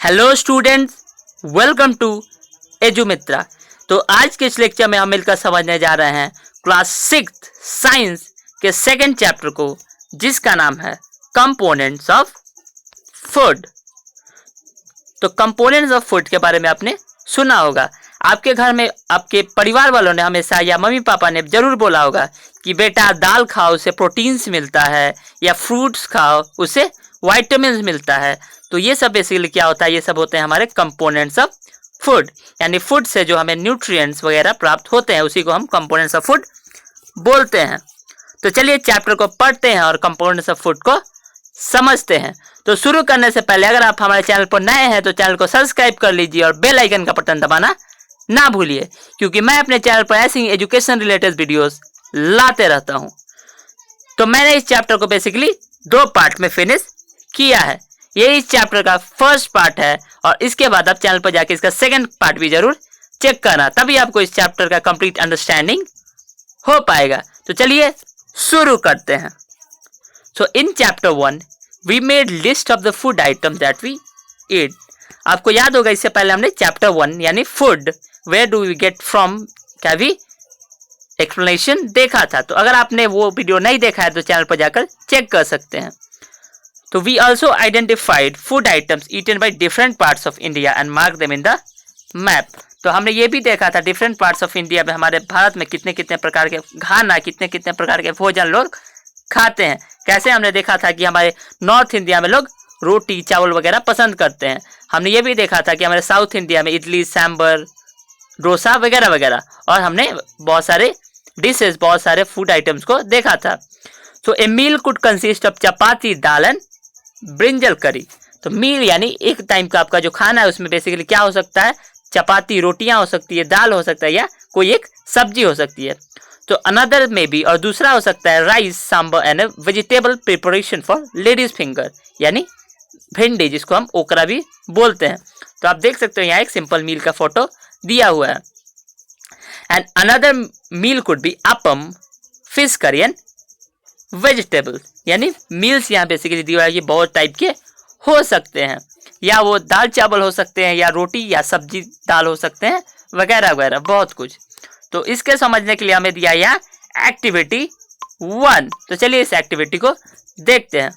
Hello students, welcome to Edumitra. तो आज के इस लेक्चर में हम मिलकर समझने जा रहे हैं क्लास 6 साइंस के सेकंड चैप्टर को, जिसका नाम है कंपोनेंट्स ऑफ फूड। तो कंपोनेंट्स ऑफ फूड के बारे में आपने सुना होगा। आपके घर में आपके परिवार वालों ने हमेशा या मम्मी पापा ने जरूर बोला होगा कि बेटा दाल खाओ उससे प्रोटीन्स मिलता है, या फ्रूट्स खाओ उससे विटामिन्स मिलता है। तो ये सब बेसिकली क्या होता है, ये सब होते हैं हमारे कंपोनेंट्स ऑफ फूड, यानी फूड से जो हमें न्यूट्रिएंट्स वगैरह प्राप्त होते हैं उसी को हम कंपोनेंट्स ऑफ फूड बोलते हैं। तो चलिए चैप्टर को पढ़ते हैं और कंपोनेंट्स ऑफ फूड को समझते हैं। तो शुरू करने से पहले अगर आप हमारे चैनल पर नए हैं तो चैनल को सब्सक्राइब कर लीजिए और बेल आइकन का बटन दबाना ना भूलिए, क्योंकि मैं अपने चैनल पर ऐसी एजुकेशन रिलेटेड वीडियोस लाते रहता हूं। तो मैंने इस चैप्टर को बेसिकली 2 पार्ट में फिनिश किया है। ये इस चैप्टर का फर्स्ट पार्ट है और इसके बाद आप चैनल पर जाके इसका सेकंड पार्ट भी जरूर चेक करना, तभी आपको इस चैप्टर का कंप्लीट अंडरस्टैंडिंग हो पाएगा। तो चलिए शुरू करते हैं। So in chapter 1 we made list of the food items that we eat. आपको याद होगा इससे पहले हमने चैप्टर 1 यानी food where do we get from का भी एक्सप्लेनेशन देखा था। तो अगर आपने वो वीडियो नहीं देखा है तो चैनल पर जाकर चेक कर सकते हैं। तो we also identified food items eaten by different parts of India and mark them in the map. तो हमने ये भी देखा था डिफरेंट पार्ट्स ऑफ इंडिया में, हमारे भारत में कितने कितने प्रकार के खाना, कितने कितने प्रकार के भोजन लोग खाते हैं। कैसे हमने देखा था कि हमारे नॉर्थ इंडिया में लोग रोटी चावल वगैरह पसंद करते हैं। हमने ये भी देखा था कि हमारे साउथ इंडिया में इडली सांबर डोसा वगैरह वगैरह, और हमने बहुत सारे डिशेस बहुत सारे फूड आइटम्स को देखा था। तो a meal could consist of chapati dal and brinjal curry. तो मील यानी एक टाइम का आपका जो खाना है उसमें बेसिकली क्या हो सकता है, चपाती रोटियां हो सकती है, दाल हो सकता है, या कोई एक सब्जी हो सकती है। तो अनदर में भी और दूसरा हो सकता है rice sambar and vegetable preparation for ladies finger, यानी भिंडी जिसको हम ओकरा भी बोलते हैं। तो आप देख सकते हो यहाँ एक सिंपल मील का फोटो दिया हुआ है। And another meal could be appam fish curry and vegetable, यानी मील्स यहाँ बेसिकली दिया है। ये बहुत टाइप के हो सकते हैं, या वो दाल चावल हो सकते हैं, या रोटी या सब्जी दाल हो सकते हैं, वगैरह वगैरह बहुत कुछ। तो इसके समझने के लिए हमें दिया यहाँ एक्टिविटी 1। तो चलिए इस एक्टिविटी को देखते हैं।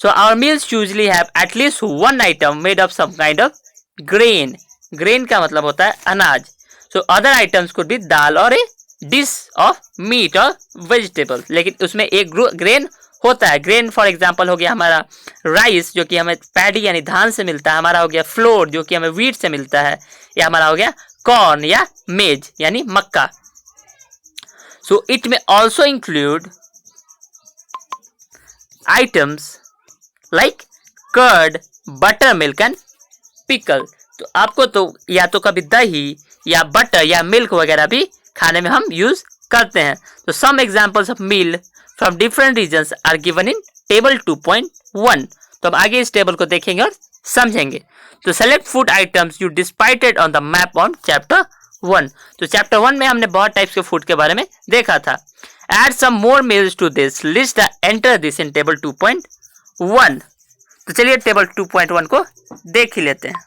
So our meals usually have at least 1 item made of some kind of grain. Grain का मतलब होता है अनाज। So other items could be dal और ए डिश ऑफ मीट और वेजिटेबल, लेकिन उसमें एक ग्रेन होता है। ग्रेन फॉर एग्जांपल हो गया हमारा राइस जो कि हमें पैडी यानी धान से मिलता है, हमारा हो गया फ्लोर जो कि हमें व्हीट से मिलता है, या हमारा हो गया कॉर्न या मेज यानी मक्का। So it may also include items like curd butter milk and pickle. तो आपको तो या तो कभी दही या बटर या मिल्क वगैरह भी खाने में हम यूज करते हैं। तो some examples of meal from different regions are given in table 2.1। तो अब आगे इस टेबल को देखेंगे और समझेंगे। तो select food items you depicted on the map on chapter 1। तो चैप्टर 1 में हमने बहुत टाइप्स के फूड के बारे में देखा था। Add some more meals to this list, enter this in table 2.1। तो चलिए टेबल 2.1 को देख ही लेते हैं।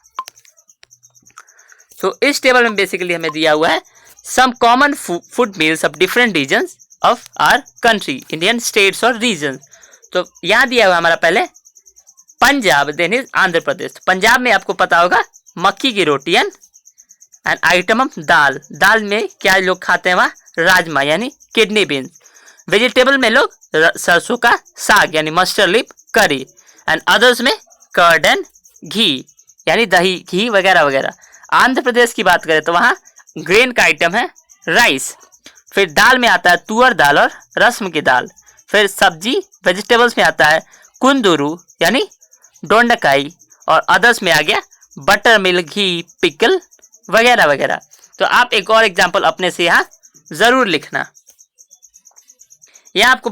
तो इस टेबल में बेसिकली हमें दिया हुआ है some common food meals of different regions of our country, Indian states और regions। तो यहाँ दिया हुआ हमारा पहले पंजाब, देन इज आंध्र प्रदेश। पंजाब में आपको पता होगा मक्की की रोटी एंड आइटम ऑफ दाल। दाल में क्या लोग खाते हैं वहाँ, राजमा यानी किडनी बीन्स। वेजिटेबल में लोग सरसों का साग यानी मस्टर्ड लीफ करी, एंड अदर्स में कर्ड एंड घी यानी दही घी वगैरह वगैरह। आंध्र प्रदेश की बात करें तो वहाँ ग्रेन का आइटम है राइस। फिर दाल में आता है तुअर दाल और रस्म की दाल। फिर सब्जी वेजिटेबल्स में आता है कुंदरू यानी डोंडकाई, और अदर्स में आ गया बटर मिल्क घी पिकल वगैरह वगैरह। तो आप एक और एग्जांपल अपने से यहाँ जरूर लिखना। यहाँ आपको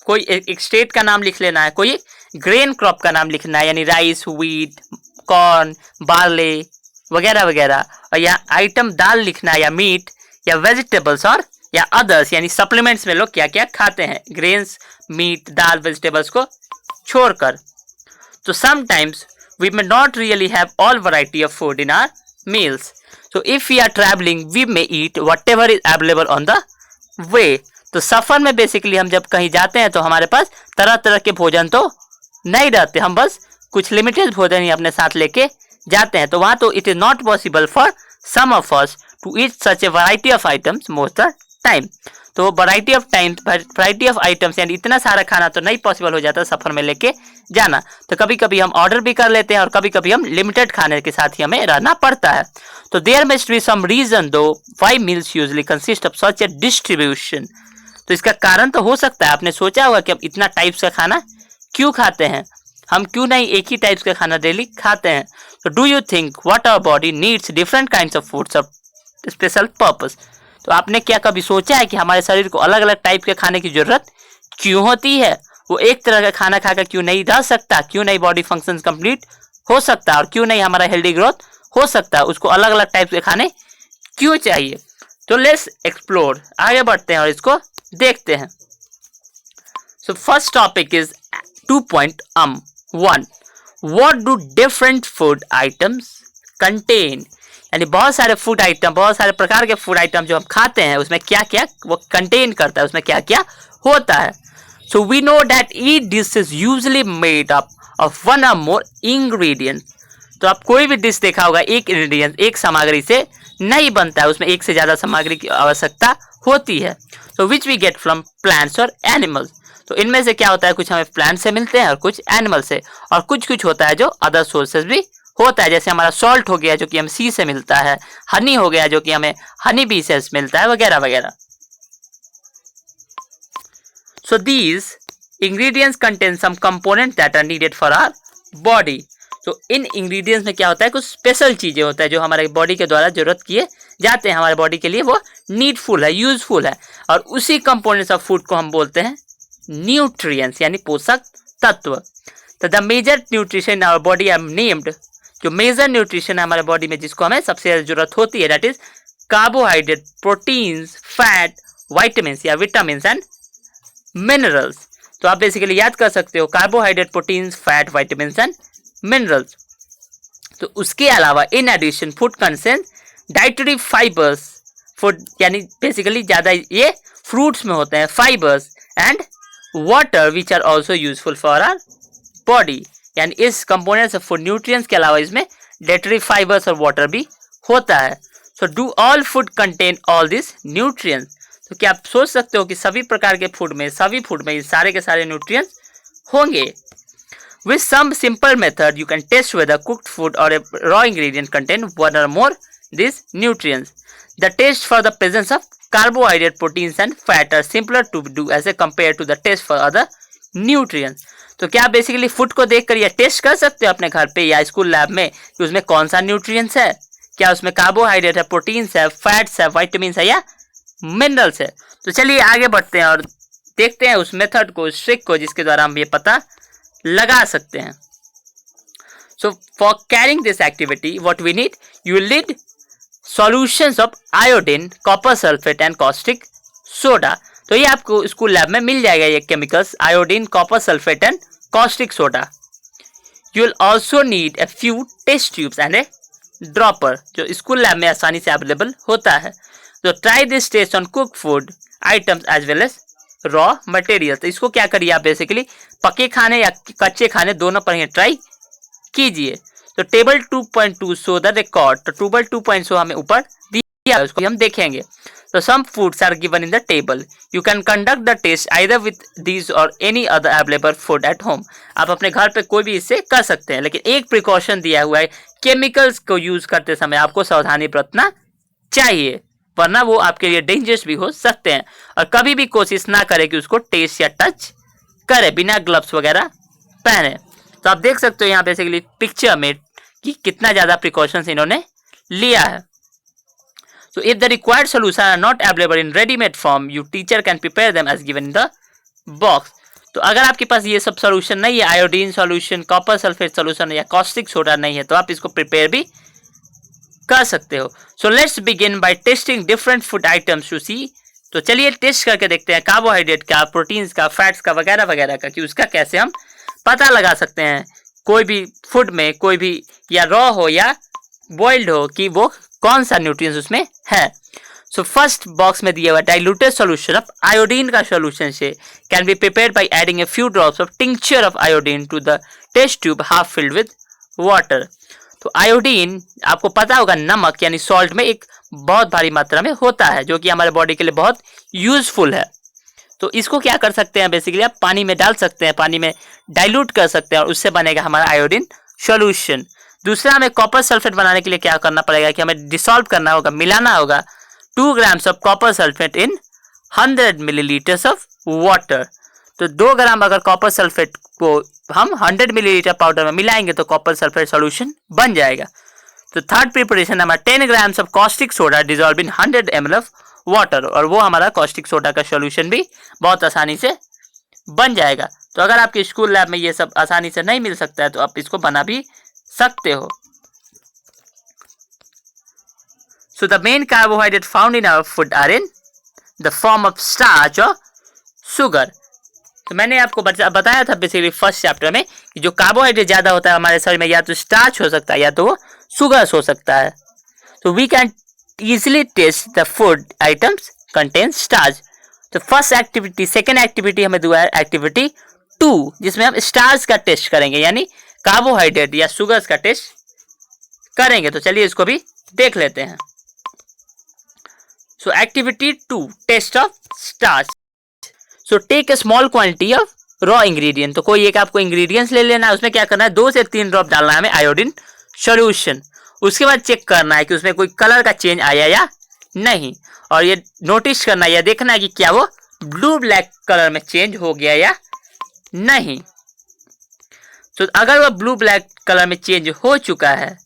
कोई एक स्टेट का नाम लिख लेना है, कोई ग्रेन क्रॉप का नाम लिखना है, यानी राइस व्हीट कॉर्न बार्ले वगैरह वगैरह, और या आइटम दाल लिखना है, या मीट या वेजिटेबल्स और या अदर्स यानी सप्लीमेंट्स में लोग क्या क्या खाते हैं, ग्रेन्स मीट दाल वेजिटेबल्स को छोड़कर। तो sometimes we may not really have all variety of food in our meals. So if we are traveling, we may eat whatever is available on the way. तो सफर में बेसिकली हम जब कहीं जाते हैं तो हमारे पास तरह तरह के भोजन तो नहीं रहते, हम बस कुछ लिमिटेड भोजन ही अपने साथ लेके जाते हैं. तो वहां तो it is not possible for some of us to eat such a variety of items most the time. तो वैरायटी ऑफ आइटम्स यानी इतना सारा खाना तो नहीं पॉसिबल हो जाता सफर में लेके जाना. तो कभी कभी हम ऑर्डर भी कर लेते हैं और कभी कभी हम लिमिटेड खाने के साथ ही हमें रहना पड़ता है. तो there must be some reason though why meals usually consist of such a distribution. तो इसका कारण तो हो सकता है, आपने सोचा होगा कि हम इतना टाइप्स का खाना क्यों खाते हैं, हम क्यों नहीं एक ही टाइप्स का खाना डेली खाते हैं. तो do you think what our body needs different kinds of foods of special purpose. तो आपने क्या कभी सोचा है कि हमारे शरीर को अलग अलग टाइप के खाने की जरूरत क्यों होती है. वो एक तरह का खाना खाकर क्यों नहीं रह सकता, क्यों नहीं बॉडी फंक्शन कंप्लीट हो सकता और क्यों नहीं हमारा हेल्दी ग्रोथ हो सकता, उसको अलग अलग टाइप के खाने क्यों चाहिए. तो लेट्स एक्सप्लोर, आगे बढ़ते हैं और इसको देखते हैं. So first topic is 2.1 what do different food items contain. यानी बहुत सारे फूड आइटम, बहुत सारे प्रकार के फूड आइटम जो हम खाते हैं उसमें क्या क्या वो कंटेन करता है, उसमें क्या क्या होता है. So we know that each dish is usually made up of one or more ingredient. तो आप कोई भी डिश देखा होगा एक इंग्रेडिएंट एक सामग्री से नहीं बनता है, उसमें एक से ज्यादा सामग्री की आवश्यकता होती है. तो which we get from plants और एनिमल्स. तो इनमें से क्या होता है, कुछ हमें प्लांट से मिलते हैं और कुछ एनिमल से, और कुछ कुछ होता है जो अदर सोर्सेज भी होता है. जैसे हमारा सॉल्ट हो गया जो कि हमें सी से मिलता है, हनी हो गया जो कि हमें हनी बी से मिलता है, वगैरह वगैरह. So these ingredients contain some component that are needed for our body. तो इन इंग्रेडिएंट्स में क्या होता है, कुछ स्पेशल चीजें होता है जो हमारे बॉडी के द्वारा जरूरत किए जाते हैं, हमारे बॉडी के लिए वो नीडफुल है, यूजफुल है. और उसी कंपोनेंट्स ऑफ फूड को हम बोलते हैं न्यूट्रिएंट्स यानी पोषक तत्व. तो the major nutrition our body are named. जो मेजर न्यूट्रिशन है हमारे बॉडी में जिसको हमें सबसे ज्यादा जरूरत होती है, that is carbohydrate, proteins, fat, vitamin या विटामिन एंड मिनरल्स. तो आप बेसिकली याद कर सकते हो carbohydrate, proteins, fat, vitamin and minerals. तो उसके अलावा in addition food contain dietary fibres. Food यानी बेसिकली ज्यादा ये फ्रूट्स में होते हैं, fibres and water which are also useful for our body. यानी इस कंपोनेंट्स ऑफ फूड न्यूट्रिएंट्स के अलावा इसमें डाइटरी फाइबर्स और वाटर भी होता है. So do all food contain all this nutrients. तो क्या आप सोच सकते हो कि सभी प्रकार के फूड में, सभी फूड में सारे के सारे न्यूट्रिएंट्स होंगे. With some simple method, you can test whether cooked food or a raw ingredient contain one or more these nutrients. The test for the presence of carbohydrate, proteins and fat are simpler to do as compared to the test for other nutrients. तो क्या basically food को देखकर यह test कर सकते हो अपने घर पे या स्कूल लैब में कि उसमें कौन सा न्यूट्रिएंट्स है, क्या उसमें कार्बोहाइड्रेट है, प्रोटीन्स है, फैट्स है, वाइटामिन है या मिनरल्स है. तो चलिए आगे बढ़ते हैं और देखते हैं उस मेथड को, उस ट्रिक को जिसके द्वारा हम ये पता लगा सकते हैं. So for carrying this activity what we need, you need solutions of iodine, copper sulphate and caustic soda. तो ये आपको स्कूल लैब में मिल जाएगा ये chemicals, iodine, copper sulphate and caustic soda. You will also need a few test tubes and a dropper जो school lab में आसानी से अवेलेबल होता है. तो try this test on cook food items as well as raw material. तो इसको क्या करिए आप बेसिकली पके खाने या कच्चे खाने दोनों पर ही ट्राई कीजिए. तो टेबल 2.2 शो द रिकॉर्ड. तो टेबल 2.0 हमें ऊपर दिया है, उसको हम देखेंगे. तो some foods are given in the table. You can conduct the test either with these or any other available food at home. आप अपने घर पे कोई भी इससे कर सकते हैं, लेकिन एक प्रिकॉशन दिया हुआ है, केमिकल्स को यूज करते समय आपको सावधानी बरतना चाहिए, वरना वो आपके लिए डेंजरस भी हो सकते हैं. और कभी भी कोशिश ना करें कि उसको टेस्ट या टच करे बिना ग्लव्स वगैरह पहने. तो आप देख सकते हो यहाँ बेसिकली पिक्चर में कि कितना ज्यादा प्रिकॉशंस इन्होंने लिया है. So if the required solution are not available in ready-made form, your teacher can prepare them as given in the box. तो अगर आपके पास ये सब सोल्यूशन नहीं है, iodine solution, copper sulphate solution या कॉस्टिक सोडा नहीं है, तो आप इसको प्रिपेयर भी कर सकते हो. So let's begin by testing different food items to see. तो चलिए टेस्ट करके देखते हैं कार्बोहाइड्रेट का, प्रोटीन्स का, फैट्स का, वगैरह वगैरह का, कि उसका कैसे हम पता लगा सकते हैं कोई भी फूड में, कोई भी या रॉ हो या बॉइल्ड हो, कि वो कौन सा न्यूट्रिएंट्स उसमें है। सो फर्स्ट बॉक्स में दिया हुआ डाइल्यूटेड सॉल्यूशन ऑफ आयोडीन का सॉल्यूशन से can be prepared by adding a few drops of tincture of iodine to the test tube half filled with water. तो आयोडीन आपको पता होगा नमक यानी सॉल्ट में एक बहुत भारी मात्रा में होता है, जो कि हमारे बॉडी के लिए बहुत यूजफुल है। तो इसको क्या कर सकते हैं, बेसिकली आप पानी में डाल सकते हैं, पानी में डाइल्यूट कर सकते हैं और उससे बनेगा हमारा आयोडीन सॉल्यूशन। दूसरा, हमें कॉपर सल्फेट बनाने के लिए क्या करना पड़ेगा कि हमें डिसॉल्व करना होगा, मिलाना होगा 2 grams of copper sulphate in 100 millilitres of water. तो 2 ग्राम अगर कॉपर सल्फेट को हम 100 मिलीलीटर पाउडर में मिलाएंगे तो कॉपर सल्फेट सॉल्यूशन बन जाएगा। तो थर्ड प्रिपरेशन हमारा 10 grams of caustic soda dissolve in 100 ml of water, और वो हमारा कॉस्टिक सोडा का सॉल्यूशन भी बहुत आसानी से बन जाएगा। तो अगर आपके स्कूल लैब में ये सब आसानी से नहीं मिल सकता है तो आप इसको बना भी सकते हो। So the main carbohydrate found in our food are in the form of starch or sugar. तो मैंने आपको बताया था बेसिकली फर्स्ट चैप्टर में कि जो कार्बोहाइड्रेट ज्यादा होता है हमारे शरीर में, या तो स्टार्च हो सकता है या तो वो सुगर्स हो सकता है। तो we can easily test the food items contain starch. तो फर्स्ट एक्टिविटी, सेकेंड एक्टिविटी हमें दुआ है एक्टिविटी 2, जिसमें हम स्टार्च का टेस्ट करेंगे, यानी कार्बोहाइड्रेट या सुगर्स का टेस्ट करेंगे। तो चलिए इसको भी देख लेते हैं। So activity 2, test of starch. So take a small quantity of raw ingredient. तो कोई एक आपको इंग्रेडिएंट्स ले लेना है, उसमें क्या करना है 2 से 3 ड्रॉप डालना है हमें आयोडीन सॉल्यूशन। उसके बाद चेक करना है कि उसमें कोई कलर का चेंज आया या नहीं, और ये नोटिस करना है या देखना है कि क्या वो ब्लू ब्लैक कलर में चेंज हो गया या नहीं। तो अगर वो ब्लू ब्लैक कलर में चेंज हो चुका है,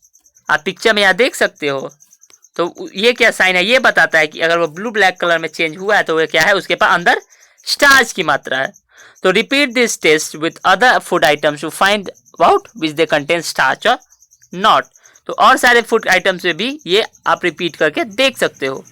आप पिक्चर में यहाँ देख सकते हो, तो ये क्या साइन है, ये बताता है कि अगर वो ब्लू ब्लैक कलर में चेंज हुआ है तो वो क्या है, उसके पास अंदर स्टार्च की मात्रा है। तो repeat this test with other food items to find out which they contain starch or not. तो और सारे फूड आइटम्स में भी ये आप रिपीट करके देख सकते हो।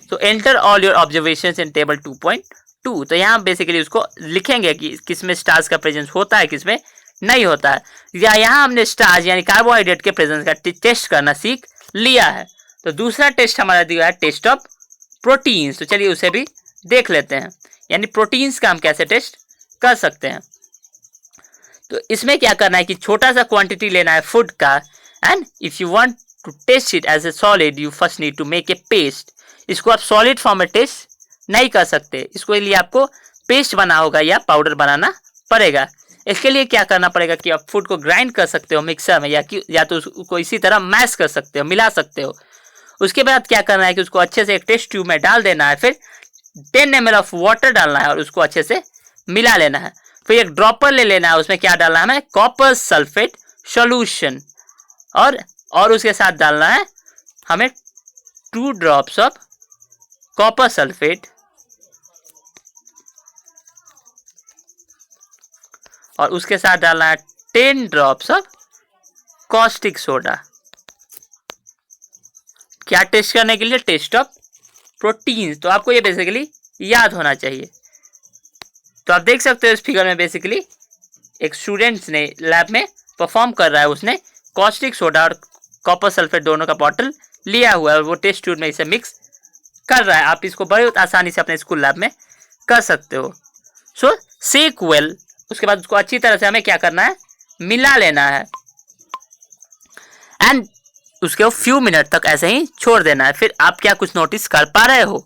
तो enter all your observations in table 2.2। तो यहाँ बेसिकली उसको लिखेंगे कि किसमें स्टार्च का प्रेजेंस होता है, किसमें नहीं होता है। या यहाँ हमने स्टार्च यानी कार्बोहाइड्रेट के प्रेजेंस का टेस्ट करना सीख लिया है। तो दूसरा टेस्ट हमारा दिया है टेस्ट ऑफ प्रोटीन्स। तो चलिए उसे भी देख लेते हैं, यानी प्रोटीन्स का हम कैसे टेस्ट कर सकते हैं। तो इसमें क्या करना है कि छोटा सा क्वांटिटी लेना है फूड का, and if you want to test it as a solid you first need to make a paste. इसको आप सॉलिड फॉर्म में टेस्ट नहीं कर सकते, इसको लिए आपको पेस्ट बना होगा या पाउडर बनाना पड़ेगा। इसके लिए क्या करना पड़ेगा कि आप फूड को ग्राइंड कर सकते हो मिक्सर में, या तो उसको इसी तरह मैश कर सकते हो, मिला सकते हो। उसके बाद क्या करना है कि उसको अच्छे से एक टेस्ट ट्यूब में डाल देना है, फिर 10 ml ऑफ वाटर डालना है और उसको अच्छे से मिला लेना है। फिर एक ड्रॉपर ले लेना है, उसमें क्या डालना है हमें कॉपर सल्फेट सॉल्यूशन, और उसके साथ डालना है हमें 2 ड्रॉप्स ऑफ कॉपर सल्फेट, और उसके साथ डालना है 10 ड्रॉप्स ऑफ कॉस्टिक सोडा। क्या टेस्ट करने के लिए, टेस्ट ऑफ प्रोटीन्स। तो आपको ये बेसिकली याद होना चाहिए। तो आप देख सकते हो इस फिगर में बेसिकली एक स्टूडेंट्स ने लैब में परफॉर्म कर रहा है, उसने कॉस्टिक सोडा और कॉपर सल्फेट दोनों का बॉटल लिया हुआ है और वो टेस्ट ट्यूब में इसे मिक्स कर रहा है। आप इसको बड़े आसानी से अपने स्कूल लैब में कर सकते हो। सो शेक वेल, उसके बाद उसको अच्छी तरह से हमें क्या करना है, मिला लेना है, एंड उसके फ्यू मिनट तक ऐसे ही छोड़ देना है। फिर आप क्या कुछ नोटिस कर पा रहे हो,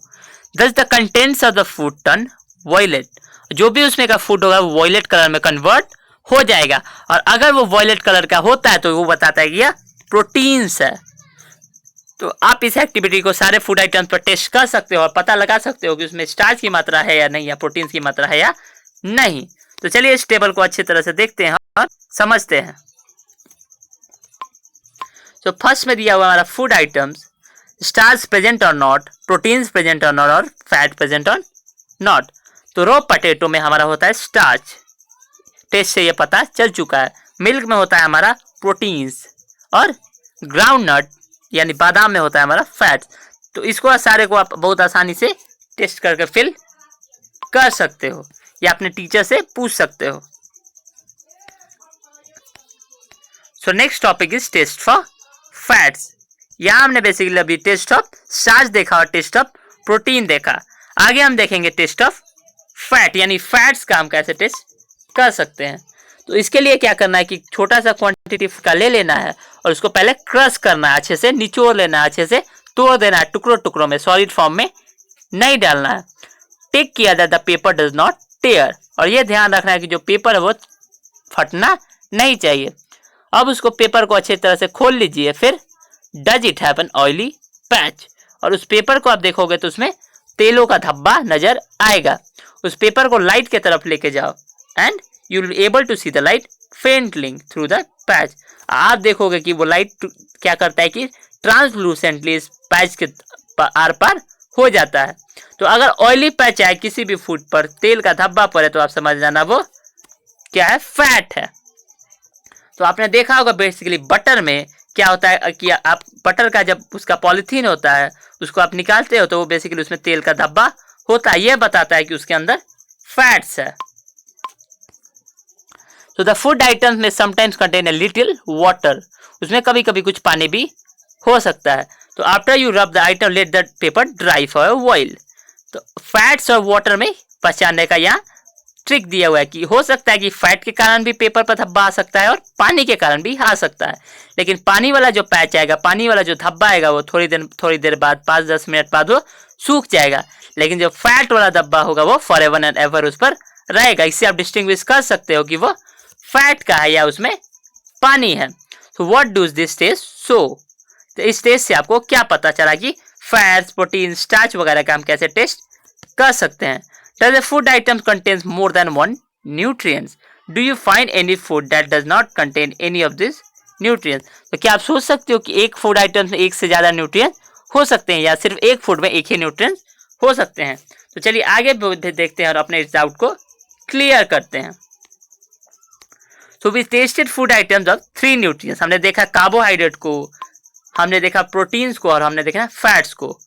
does the contents of the food turn violet. जो भी उसमें का फूड होगा वो वॉयलेट कलर में कन्वर्ट हो जाएगा, और अगर वो वॉयलेट कलर का होता है तो वो बताता है कि यह प्रोटीन्स है। तो आप इस एक्टिविटी को सारे फूड आइटम्स पर टेस्ट कर सकते हो और पता लगा सकते हो कि उसमें स्टार्च की मात्रा है या नहीं, या प्रोटीन्स की मात्रा है या नहीं। तो चलिए इस टेबल को अच्छी तरह से देखते हैं और समझते हैं। तो फर्स्ट में दिया हुआ हमारा फूड आइटम्स, स्टार्च प्रेजेंट और नॉट, प्रोटीन्स प्रेजेंट और नॉट, और फैट प्रेजेंट और नॉट। तो रो पोटैटो में हमारा होता है स्टार्च, टेस्ट से ये पता चल चुका है। मिल्क में होता है हमारा प्रोटीन्स, और ग्राउंड नट यानी बादाम में होता है हमारा फैट। तो इसको सारे को आप बहुत आसानी से टेस्ट करके फिल कर सकते हो या अपने टीचर से पूछ सकते हो। So next topic is test for fats. यहाँ हमने बेसिकली अभी टेस्ट ऑफ स्टार्च देखा और टेस्ट ऑफ प्रोटीन देखा। आगे हम देखेंगे टेस्ट ऑफ फैट, यानी फैट्स का हम कैसे टेस्ट कर सकते हैं। तो इसके लिए क्या करना है कि छोटा सा क्वांटिटी का ले लेना है और उसको पहले क्रश करना है, अच्छे से निचोड़ लेना है, अच्छे से तोड़ देना है टुकड़ों टुकड़ों में, सॉलिड फॉर्म में नहीं डालना है। Take care that the paper does not tear, और ये ध्यान रखना है कि जो पेपर है वो फटना नहीं चाहिए। अब उसको पेपर को अच्छी तरह से खोल लीजिए। फिर does it have an oily patch, और उस पेपर को आप देखोगे तो उसमें तेलों का धब्बा नजर आएगा। उस पेपर को लाइट की तरफ लेके जाओ and you will able to see the light फेंटलिंग थ्रू द पैच। आप देखोगे कि वो लाइट क्या करता है कि ट्रांसलूसेंटली इस पैच के आर पार हो जाता है। तो अगर ऑयली पैच है किसी भी फूड पर, तेल का धब्बा पड़े, तो आप समझ जाना वो क्या है, फैट है। तो आपने देखा होगा बेसिकली बटर में क्या होता है कि आप बटर का जब उसका पॉलिथीन होता है उसको आप निकालते हो तो वो बेसिकली उसमें तेल का धब्बा होता है, ये बताता है कि उसके अंदर फैट्स है। तो द फूड आइटम्स में sometimes contain a little water, उसमें कभी कभी कुछ पानी भी हो सकता है। तो after you rub the item let the paper dry for a while. तो फैट्स और वाटर में पहचानने का यहाँ ट्रिक दिया हुआ है कि हो सकता है कि फैट के कारण भी पेपर पर धब्बा आ सकता है और पानी के कारण भी आ सकता है, लेकिन पानी वाला जो पैच आएगा, पानी वाला जो धब्बा आएगा वो थोड़ी देर बाद 5-10 मिनट बाद वो सूख जाएगा, लेकिन जो फैट वाला धब्बा होगा वो फॉर एवर एंड एवर उस पर रहेगा। इससे आप डिस्टिंग्विश कर सकते हो कि वो फैट का है या उसमें पानी है। तो what does this test show, तो इस टेस्ट से आपको क्या पता चला कि फैट्स, प्रोटीन, स्टार्च वगैरह का हम कैसे टेस्ट कर सकते हैं। Does a food item contains more than one nutrients? Do you find any food that does not contain any of these nutrients? तो क्या आप सोच सकते हो कि एक फूड आइटम में एक से ज्यादा न्यूट्रिएंट हो सकते हैं या सिर्फ एक फूड में एक ही न्यूट्रिएंट हो सकते हैं। तो चलिए आगे देखते हैं और अपने इस डाउट को क्लियर करते हैं। So we tasted food items of 3 nutrients। हमने देखा कार्बोहाइड्रेट को, हमने देखा प्रोटीन्स को और हमने देखा फैट्स को।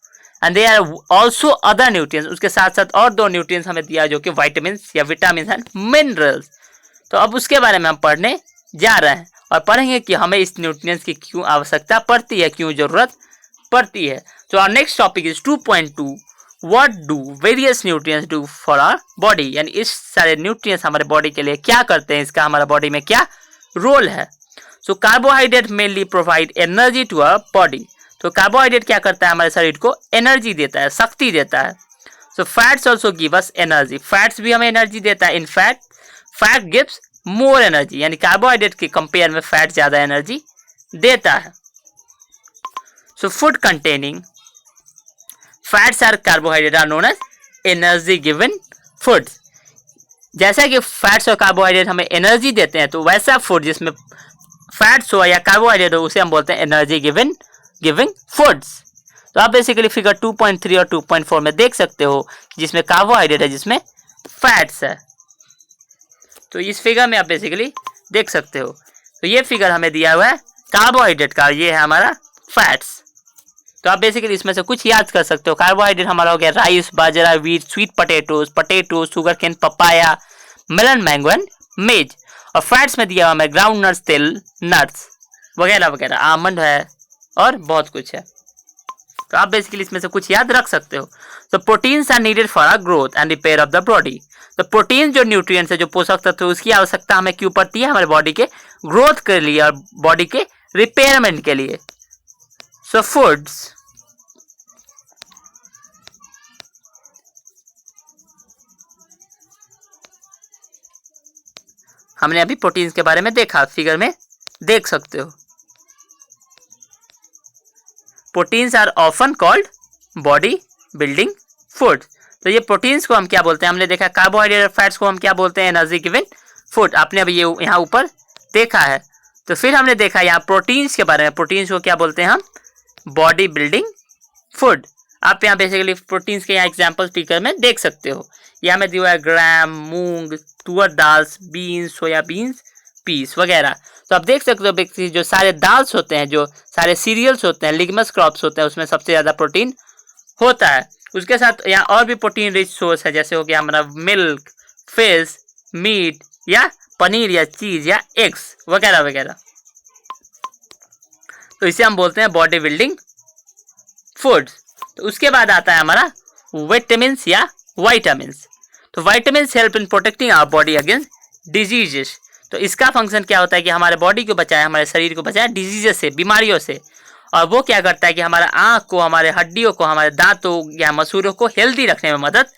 And they are also other nutrients, उसके साथ साथ और 2 न्यूट्रिएंट्स हमें दिया जो कि विटामिन या विटामिन एंड मिनरल्स। तो अब उसके बारे में हम पढ़ने जा रहे हैं और पढ़ेंगे कि हमें इस न्यूट्रिएंट्स की क्यों आवश्यकता पड़ती है, क्यों जरूरत पड़ती है। तो our next topic is 2.2 what do various nutrients do for our body, यानी इस सारे न्यूट्रिएंट्स हमारे बॉडी के लिए क्या करते हैं, इसका हमारा बॉडी में क्या रोल है। So carbohydrate mainly provide energy to our body. तो कार्बोहाइड्रेट क्या करता है, हमारे शरीर को एनर्जी देता है, शक्ति देता है। So fats also give us energy, fats भी हमें एनर्जी देता है। In fat gives more energy, यानी कार्बोहाइड्रेट के कंपेयर में फैट ज्यादा एनर्जी देता है। So food containing fats or carbohydrate are known as energy given foods. जैसा कि फैट्स और कार्बोहाइड्रेट हमें एनर्जी देते हैं, तो वैसा फूड जिसमें फैट्स हो या कार्बोहाइड्रेट हो उसे हम बोलते हैं एनर्जी गिविंग फूड्स। तो आप बेसिकली फिगर 2.3 और 2.4 में देख सकते हो जिसमें कार्बोहाइड्रेट है, जिसमें फैट्स है। तो इस फिगर में आप बेसिकली देख सकते हो। तो ये फिगर हमें दिया हुआ है कार्बोहाइड्रेट का, ये है हमारा फैट्स। तो आप बेसिकली इसमें से कुछ याद कर सकते हो। कार्बोहाइड्रेट हमारा हो गया राइस, बाजरा, wheat, sweet potato, sugar cane, papaya, melon, mango and maize. और फैट्स में दिया हुआ हमें ग्राउंड नट्स, तिल, नट्स वगैरह वगैरह, आमंड है और बहुत कुछ है। तो आप बेसिकली इसमें से कुछ याद रख सकते हो। तो proteins are needed for our growth and repair of the body. तो प्रोटीन जो न्यूट्रिएंट्स है, जो पोषक तत्व, उसकी आवश्यकता हमें क्यों पड़ती है, हमारे बॉडी के ग्रोथ के लिए और बॉडी के रिपेयरमेंट के लिए। सो फूड्स हमने अभी प्रोटीन्स के बारे में देखा, फिगर में देख सकते हो। Proteins are often called body building food. तो ये प्रोटीन्स को हम क्या बोलते हैं, हमने देखा कार्बोहाइड्रेट और फैट्स को हम क्या बोलते हैं, एनर्जी गिवन फूड। आपने अभी ये यहाँ ऊपर देखा है। तो फिर हमने देखा यहाँ प्रोटीन्स के बारे में, प्रोटीन्स को क्या बोलते हैं हम, बॉडी बिल्डिंग फूड। आप यहाँ बेसिकली प्रोटीन्स के यहाँ एग्जाम्पल स्पीकर में देख सकते हो। यहाँ में दिया है ग्राम, मूंग, तुअर दाल, बीन्स, सोयाबीन्स, पीस वगैरह। तो आप देख सकते हो जो सारे दाल्स होते हैं, जो सारे सीरियल्स होते हैं, लिग्नस क्रॉप्स होते हैं, उसमें सबसे ज़्यादा प्रोटीन होता है। उसके साथ यहाँ और भी प्रोटीन रिच सोर्स है, जैसे हो गया हमारा मिल्क, फिश, मीट या पनीर या चीज़ या एग्स वगैरह वगैरह। तो इसे हम बोलते हैं बॉडी बिल्डिंग फूड्स। तो उसके बाद आता है हमारा विटामिन्स या वाइटामिन्स। तो vitamins help in protecting our body against diseases. तो इसका फंक्शन क्या होता है कि हमारे बॉडी को बचाए, हमारे शरीर को बचाए डिजीजेस से, बीमारियों से। और वो क्या करता है कि हमारे आँख को, हमारे हड्डियों को, हमारे दांतों या मसूड़ों को हेल्दी रखने में मदद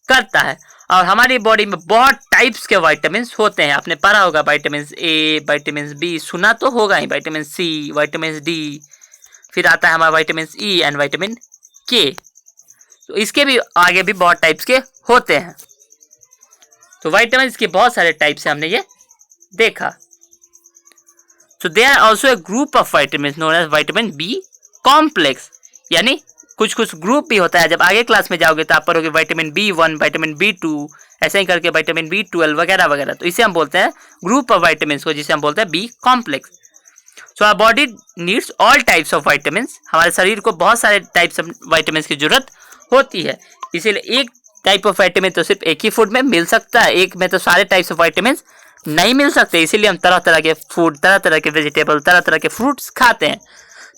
करता है। और हमारी बॉडी में बहुत टाइप्स के वाइटामिन होते हैं। आपने पढ़ा होगा विटामिन ए, विटामिन बी, सुना तो होगा ही, विटामिन सी, विटामिन डी, फिर आता है हमारा विटामिन ई एंड विटामिन के। तो इसके भी आगे भी बहुत टाइप्स के होते हैं। तो विटामिन के बहुत सारे टाइप्स हैं, हमने ये देखा। So there are also a group of vitamins known as vitamin B complex, यानी कुछ ग्रुप भी होता है। जब आगे क्लास में जाओगे तो आप पढ़ोगे विटामिन B1, विटामिन B2, ऐसे ही करके विटामिन B12 वगैरह वगैरह। तो इसे हम बोलते हैं ग्रुप ऑफ विटामिन को, जिसे हम बोलते हैं B complex. So our body needs all types of vitamin. हमारे शरीर को बहुत सारे टाइप्स ऑफ विटामिन की जरूरत होती है। इसीलिए एक टाइप ऑफ विटामिन तो सिर्फ एक ही फूड में मिल सकता है, एक में तो सारे टाइप्स ऑफ विटामिन नहीं मिल सकते। इसीलिए हम तरह तरह के फूड, तरह तरह के वेजिटेबल, तरह तरह के फ्रूट्स खाते हैं।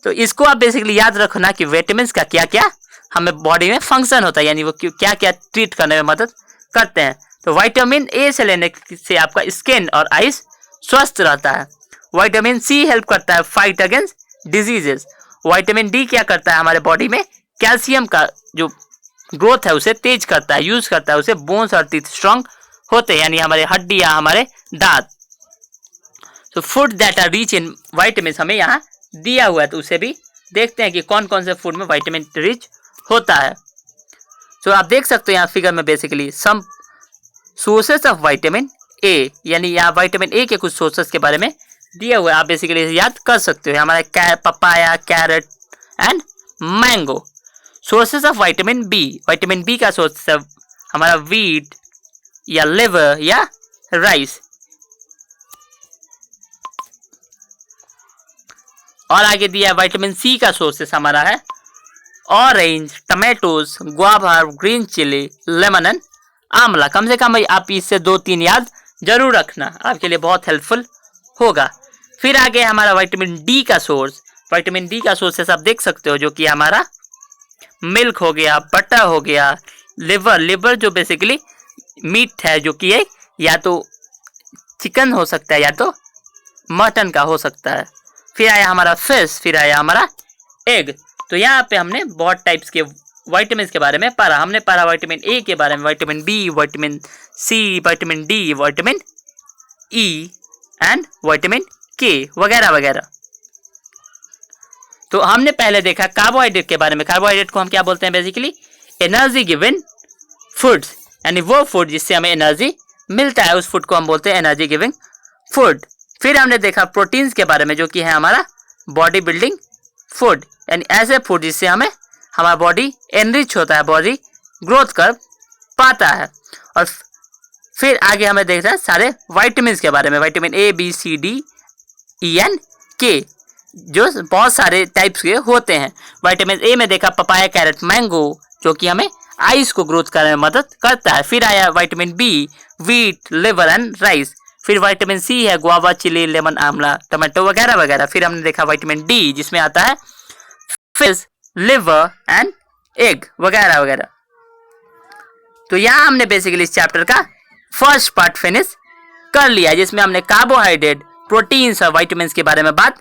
तो इसको आप बेसिकली याद रखना कि विटामिन का क्या क्या हमें बॉडी में फंक्शन होता है, यानी वो क्या क्या ट्रीट करने में मदद करते हैं। तो विटामिन ए से लेने से आपका स्किन और आइज स्वस्थ रहता है। विटामिन सी हेल्प करता है fight against diseases. Vitamin D क्या करता है हमारे बॉडी में कैल्शियम का जो ग्रोथ है उसे तेज करता है, यूज करता है, उसे बोन्स और टीथ स्ट्रॉन्ग होते हैं, यानी हमारे हड्डियां, हमारे दांत। तो food that are rich in vitamin हमें यहाँ दिया हुआ है, तो उसे भी देखते हैं कि कौन कौन से फूड में विटामिन रिच होता है। तो आप देख सकते हो यहाँ फिगर में basically some sources of vitamin A, यानी यहाँ विटामिन ए के कुछ सोर्सेस के बारे में दिया हुआ है। आप बेसिकली याद कर सकते हो, हमारे papaya, carrot and mango. Sources of vitamin B का सोर्स है हमारा वीट या लिवर या राइस। और आगे दिया विटामिन सी का सोर्सेस हमारा है orange, tomatoes, guava, green chilli, lemon and amla. कम से कम आप इससे 2-3 याद जरूर रखना, आपके लिए बहुत हेल्पफुल होगा। फिर आगे हमारा विटामिन डी का सोर्स। विटामिन डी का सोर्सेस आप देख सकते हो, जो कि हमारा मिल्क हो गया, बटर हो गया, लिवर जो बेसिकली मीट है, जो कि एक या तो चिकन हो सकता है या तो मटन का हो सकता है। फिर आया हमारा फिश, फिर आया हमारा एग। तो यहाँ पे हमने बहुत टाइप्स के विटामिन के बारे में पढ़ा। हमने पढ़ा विटामिन ए के बारे में, vitamin B, vitamin C, vitamin D, vitamin E and vitamin K वगैरह वगैरह। तो हमने पहले देखा कार्बोहाइड्रेट के बारे में। कार्बोहाइड्रेट को हम क्या बोलते हैं बेसिकली? एनर्जी गिवन फूड्स, यानी वो फूड जिससे हमें एनर्जी मिलता है, उस फूड को हम बोलते हैं एनर्जी गिविंग फूड। फिर हमने देखा प्रोटीन्स के बारे में, जो कि है हमारा बॉडी बिल्डिंग फूड, यानी ऐसे फूड जिससे हमें हमारा बॉडी एनरिच होता है, बॉडी ग्रोथ कर पाता है। और फिर आगे हमें देख रहे हैं सारे विटामिन के बारे में, vitamin A, B, C, D, E and K, जो बहुत सारे टाइप्स के होते हैं। विटामिन ए में देखा पपाया, कैरेट, मैंगो, जो कि हमें आइस को ग्रोथ करने में मदद करता है। फिर आया vitamin B, wheat, liver and rice. फिर विटामिन सी है guava, chilli, lemon, amla, tomato वगैरह वगैरह। फिर हमने देखा विटामिन डी, जिसमें आता है फिश, लिवर एंड एग वगैरह वगैरह। तो यहाँ हमने बेसिकली इस चैप्टर का फर्स्ट पार्ट फिनिश कर लिया, जिसमें हमने कार्बोहाइड्रेट, प्रोटीन्स और विटामिन के बारे में बात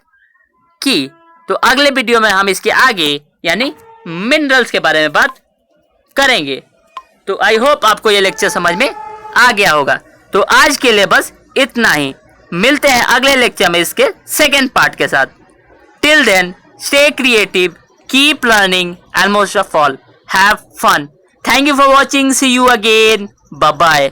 की। तो अगले वीडियो में हम इसके आगे यानी मिनरल्स के बारे में बात करेंगे। तो आई होप आपको ये लेक्चर समझ में आ गया होगा। तो आज के लिए बस इतना ही। मिलते हैं अगले लेक्चर में इसके सेकेंड पार्ट के साथ। Till then stay creative, keep learning and most of all have fun. Thank you for watching, see you again, bye bye.